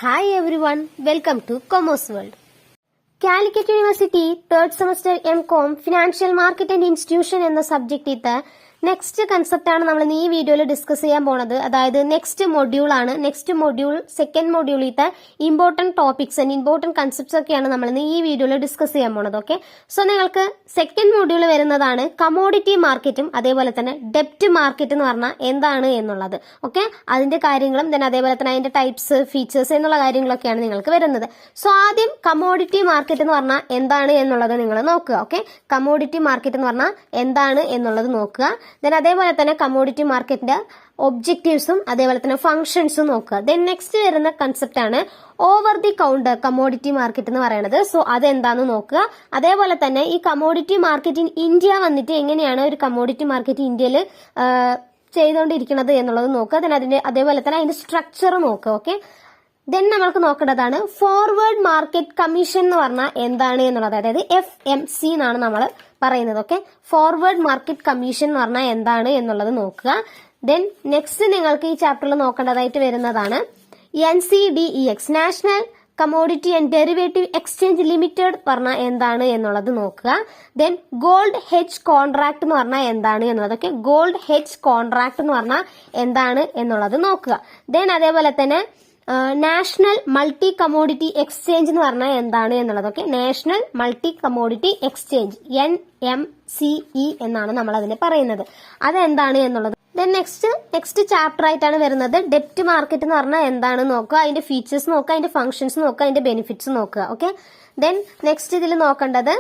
Hi everyone, welcome to Commerce World. Calicut University 3rd semester MCom Financial Market and Institution എന്ന സബ്ജക്റ്റിത്തെ next concept ആണ് നമ്മൾ ഈ വീഡിയോയിൽ discuss ചെയ്യാൻ പോണത്. അതായത് നെക്സ്റ്റ് മൊഡ്യൂൾ ആണ്. നെക്സ്റ്റ് മൊഡ്യൂൾ സെക്കൻഡ് മൊഡ്യൂളിലത്തെ important topics and important concepts ഒക്കെയാണ് നമ്മൾ ഈ വീഡിയോയിൽ ഡിസ്കസ് ചെയ്യാൻ പോണത്. ഓക്കെ, സോ നിങ്ങൾക്ക് സെക്കൻഡ് മൊഡ്യൂൾ വരുന്നതാണ് കമോഡിറ്റി മാർക്കറ്റും അതേപോലെ തന്നെ ഡെപ്റ്റ് മാർക്കറ്റ് എന്ന് പറഞ്ഞാൽ എന്താണ് എന്നുള്ളത്. ഓക്കെ, അതിന്റെ കാര്യങ്ങളും then അതേപോലെ തന്നെ അതിന്റെ ടൈപ്സ് ഫീച്ചേഴ്സ് എന്നുള്ള കാര്യങ്ങളൊക്കെയാണ് നിങ്ങൾക്ക് വരുന്നത്. സോ ആദ്യം കമോഡിറ്റി മാർക്കറ്റ് എന്ന് പറഞ്ഞാൽ എന്താണ് എന്നുള്ളത് നിങ്ങൾ നോക്കുക. ഓക്കെ, കമോഡിറ്റി മാർക്കറ്റ് എന്ന് പറഞ്ഞാൽ എന്താണ് എന്നുള്ളത് നോക്കുക. ദെൻ അതേപോലെ തന്നെ കമോഡിറ്റി മാർക്കറ്റിന്റെ ഒബ്ജക്റ്റീവ്സും അതേപോലെ തന്നെ ഫംഗ്ഷൻസും നോക്കുക. ദെൻ നെക്സ്റ്റ് വരുന്ന കൺസെപ്റ്റ് ആണ് over the counter commodity market എന്ന് പറയുന്നത്. സോ അതെന്താന്ന് നോക്കുക. അതേപോലെ തന്നെ ഈ കമോഡിറ്റി മാർക്കറ്റ് ഇൻ ഇന്ത്യ വന്നിട്ട് എങ്ങനെയാണ് ഒരു കമോഡിറ്റി മാർക്കറ്റ് ഇന്ത്യയിൽ ചെയ്തുകൊണ്ടിരിക്കുന്നത് എന്നുള്ളത് നോക്കുക. ദെൻ അതിന്റെ അതേപോലെ തന്നെ അതിന്റെ സ്ട്രക്ചർ നോക്കുക. ഓക്കെ, ദെൻ നമ്മൾക്ക് നോക്കേണ്ടതാണ് ഫോർവേഡ് മാർക്കറ്റ് കമ്മീഷൻ എന്ന് പറഞ്ഞാൽ എന്താണ് എന്നുള്ളത്. അതായത് FMC എന്നാണ് നമ്മൾ പറയുന്നത്. ഓക്കെ, ഫോർവേഡ് മാർക്കറ്റ് കമ്മീഷൻ എന്ന് പറഞ്ഞാൽ എന്താണ് എന്നുള്ളത് നോക്കുക. ദെൻ നെക്സ്റ്റ് നിങ്ങൾക്ക് ഈ ചാപ്റ്ററിൽ നോക്കേണ്ടതായിട്ട് വരുന്നതാണ് NCDEX national commodity and derivative exchange limited പറഞ്ഞാൽ എന്താണ് എന്നുള്ളത് നോക്കുക. ദെൻ ഗോൾഡ് ഹെഡ്ജ് കോൺട്രാക്ട് എന്ന് പറഞ്ഞാൽ എന്താണ് എന്നുള്ളത്. ഓക്കെ, ഗോൾഡ് ഹെഡ്ജ് കോൺട്രാക്ട് എന്ന് പറഞ്ഞാൽ എന്താണ് എന്നുള്ളത് നോക്കുക. ദെൻ അതേപോലെ തന്നെ നാഷണൽ മൾട്ടി കമോഡിറ്റി എക്സ്ചേഞ്ച് എന്ന് പറഞ്ഞാൽ എന്താണ് എന്നുള്ളത്. Okay, national multi commodity exchange NMCE എന്നാണ് നമ്മൾ അതിനെ പറയുന്നത്. അതെന്താണ് എന്നുള്ളത്. ദെൻ നെക്സ്റ്റ് ചാപ്റ്റർ ആയിട്ടാണ് വരുന്നത് ഡെപ്റ്റ് മാർക്കറ്റ് എന്ന് പറഞ്ഞാൽ എന്താണ് നോക്കുക. അതിന്റെ ഫീച്ചേഴ്സ് നോക്കുക, അതിന്റെ ഫംഗ്ഷൻസ് നോക്കുക, അതിന്റെ ബെനിഫിറ്റ്സ് നോക്കുക. ഓക്കെ, ദെൻ നെക്സ്റ്റ് ഇതിൽ നോക്കേണ്ടത്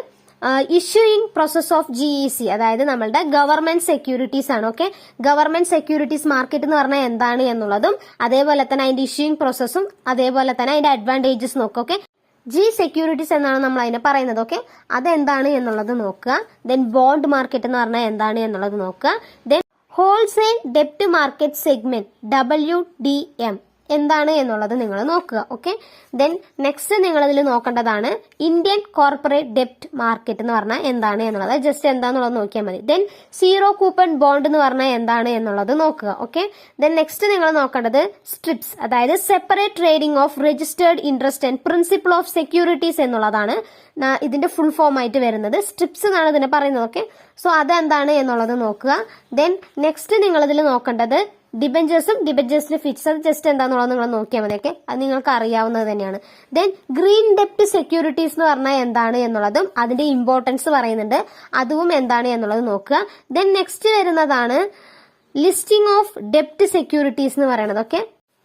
ഇഷ്യൂയിങ് പ്രോസസ് ഓഫ് GEC, അതായത് നമ്മളുടെ ഗവൺമെന്റ് സെക്യൂരിറ്റീസ് ആണ്. ഓക്കെ, ഗവൺമെന്റ് സെക്യൂരിറ്റീസ് മാർക്കറ്റ് എന്ന് പറഞ്ഞാൽ എന്താണ് എന്നുള്ളതും അതേപോലെ തന്നെ അതിന്റെ ഇഷ്യൂയിങ് പ്രോസസ്സും അതേപോലെ തന്നെ അതിന്റെ അഡ്വാൻറ്റേജസ് നോക്കുക. ഓക്കെ, സെക്യൂരിറ്റീസ് എന്നാണ് നമ്മൾ അതിനെ പറയുന്നത്. ഓക്കെ, അതെന്താണ് എന്നുള്ളത് നോക്കുക. ദെൻ ബോണ്ട് മാർക്കറ്റ് എന്ന് പറഞ്ഞാൽ എന്താണ് എന്നുള്ളത് നോക്കുക. ദെൻ ഹോൾസെയിൽ ഡെപ്റ്റ് മാർക്കറ്റ് സെഗ്മെന്റ് WDM എന്താണ് എന്നുള്ളത് നിങ്ങൾ നോക്കുക. ഓക്കെ, ദെൻ നെക്സ്റ്റ് നിങ്ങൾ ഇതിൽ നോക്കേണ്ടതാണ് ഇന്ത്യൻ കോർപ്പറേറ്റ് ഡെപ്റ്റ് മാർക്കറ്റ് എന്ന് പറഞ്ഞാൽ എന്താണ് എന്നുള്ളത്. ജസ്റ്റ് എന്താന്നുള്ളത് നോക്കിയാൽ മതി. ദെൻ സീറോ കൂപ്പൺ ബോണ്ട് എന്ന് പറഞ്ഞാൽ എന്താണ് എന്നുള്ളത് നോക്കുക. ഓക്കെ, ദെൻ നെക്സ്റ്റ് നിങ്ങൾ നോക്കേണ്ടത് സ്ട്രിപ്സ്, അതായത് separate trading of registered interest and principle of securities എന്നുള്ളതാണ് ഇതിന്റെ ഫുൾ ഫോം ആയിട്ട് വരുന്നത്. സ്ട്രിപ്സ് എന്നാണ് ഇതിനെ പറയുന്നത്. ഓക്കെ, സോ അതെന്താണ് എന്നുള്ളത് നോക്കുക. ദെൻ നെക്സ്റ്റ് നിങ്ങൾ ഇതിൽ നോക്കേണ്ടത് ഡിബഞ്ചേഴ്സും ഡിബഞ്ചേഴ്സിന്റെ ഫീച്ചേഴ്സ്, അത് ജസ്റ്റ് എന്താണെന്നുള്ളത് നിങ്ങൾ നോക്കിയാൽ മതി. ഓക്കെ, അത് നിങ്ങൾക്ക് അറിയാവുന്നത് തന്നെയാണ്. ദെൻ ഗ്രീൻ ഡെപ്റ്റ് സെക്യൂരിറ്റീസ് എന്ന് പറഞ്ഞാൽ എന്താണ് എന്നുള്ളതും അതിന്റെ ഇമ്പോർട്ടൻസ് പറയുന്നുണ്ട്, അതും എന്താണ് എന്നുള്ളത് നോക്കുക. ദെൻ നെക്സ്റ്റ് വരുന്നതാണ് ലിസ്റ്റിംഗ് ഓഫ് ഡെപ്റ്റ് സെക്യൂരിറ്റീസ് എന്ന് പറയുന്നത്. ഓക്കെ,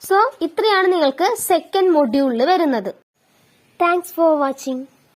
സോ ഇത്രയാണ് നിങ്ങൾക്ക് സെക്കൻഡ് മൊഡ്യൂളിൽ വരുന്നത്. Thanks for watching.